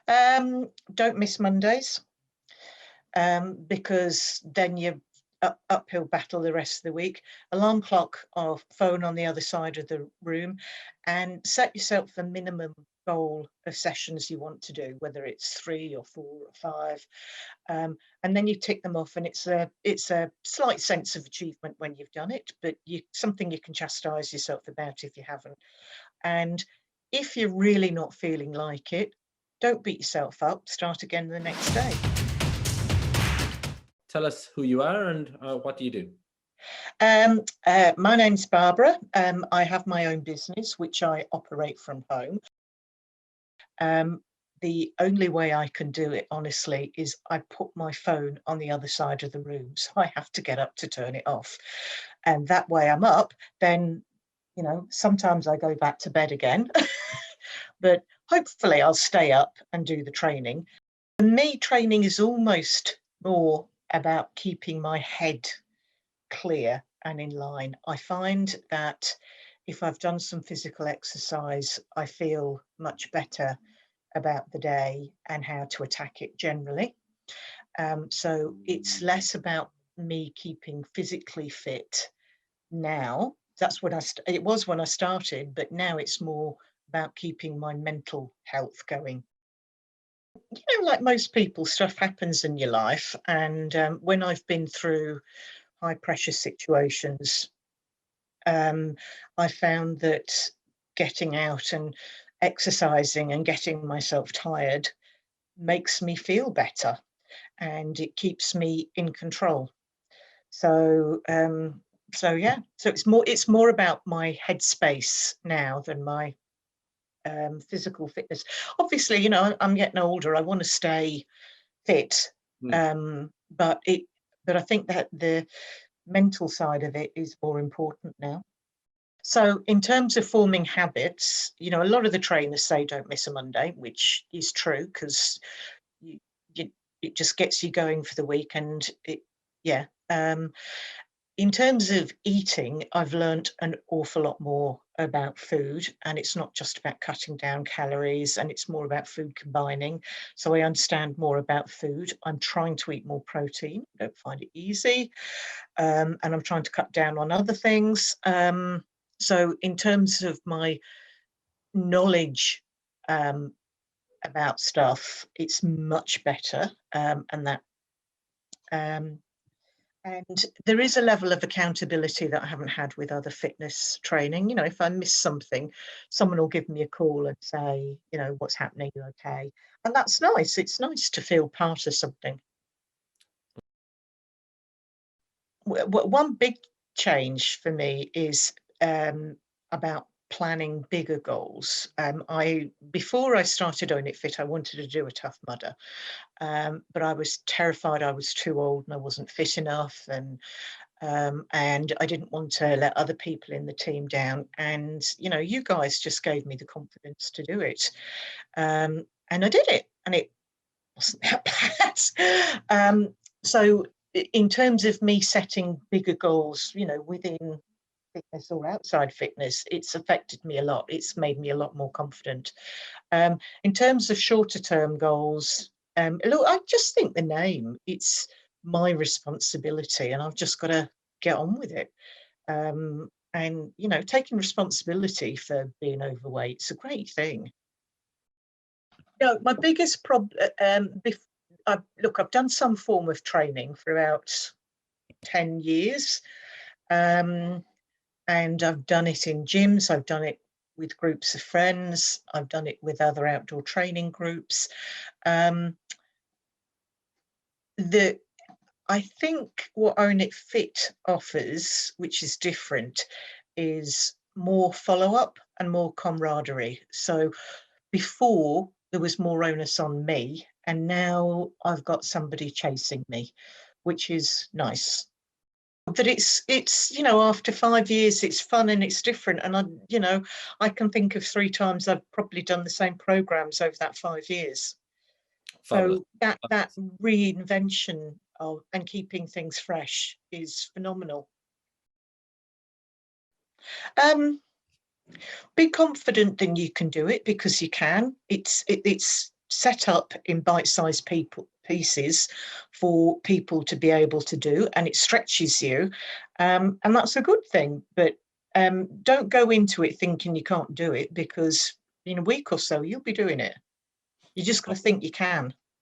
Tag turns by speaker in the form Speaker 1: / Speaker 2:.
Speaker 1: Don't miss Mondays, because then you're uphill battle the rest of the week. Alarm clock or phone on the other side of the room, and set yourself a minimum goal of sessions you want to do, whether it's 3 or 4 or 5, and then you tick them off, and it's a slight sense of achievement when you've done it, but something you can chastise yourself about if you haven't. And if you're really not feeling like it, don't beat yourself up. Start again the next day.
Speaker 2: Tell us who you are and what do you do?
Speaker 1: My name's Barbara. I have my own business, which I operate from home. The only way I can do it, honestly, is I put my phone on the other side of the room. So I have to get up to turn it off. And that way I'm up, then, sometimes I go back to bed again. But hopefully I'll stay up and do the training. For me, training is almost more about keeping my head clear and in line. I find that if I've done some physical exercise, I feel much better about the day and how to attack it generally. So it's less about me keeping physically fit now. That's what it was when I started, but now it's more about keeping my mental health going. Like most people, stuff happens in your life, and when I've been through high pressure situations, I found that getting out and exercising and getting myself tired makes me feel better, and it keeps me in control. So yeah, so it's more about my headspace now than my physical fitness. Obviously, I'm getting older. I want to stay fit, but I think that the mental side of it is more important now. So in terms of forming habits, a lot of the trainers say don't miss a Monday, which is true, because it just gets you going for the week. And in terms of eating, I've learnt an awful lot more about food, and it's not just about cutting down calories, and it's more about food combining. So I understand more about food. I'm trying to eat more protein. I don't find it easy. And I'm trying to cut down on other things. So in terms of my knowledge about stuff, it's much better. And there is a level of accountability that I haven't had with other fitness training. If I miss something, someone will give me a call and say, what's happening, you okay? And that's nice. It's nice to feel part of something. One big change for me is about planning bigger goals. Before I started Own It Fit, I wanted to do a Tough Mudder, but I was terrified I was too old and I wasn't fit enough, and I didn't want to let other people in the team down. And you guys just gave me the confidence to do it, and I did it, and it wasn't that bad. So in terms of me setting bigger goals, within fitness or outside fitness, it's affected me a lot. It's made me a lot more confident. In terms of shorter term goals, look, I just think the name, it's my responsibility, and I've just got to get on with it. And taking responsibility for being overweight, it's a great thing. My biggest problem, I've done some form of training for about 10 years. And I've done it in gyms. I've done it with groups of friends. I've done it with other outdoor training groups. I think what Own It Fit offers, which is different, is more follow-up and more camaraderie. So before, there was more onus on me, and now I've got somebody chasing me, which is nice. But it's after 5 years, it's fun and it's different, and I can think of 3 times I've probably done the same programs over that 5 years.
Speaker 2: Fabulous.
Speaker 1: So that reinvention of and keeping things fresh is phenomenal. Be confident that you can do it, because you can. It's set up in bite-sized pieces for people to be able to do, and it stretches you, and that's a good thing. But don't go into it thinking you can't do it, because in a week or so you'll be doing it. You just got to think you can.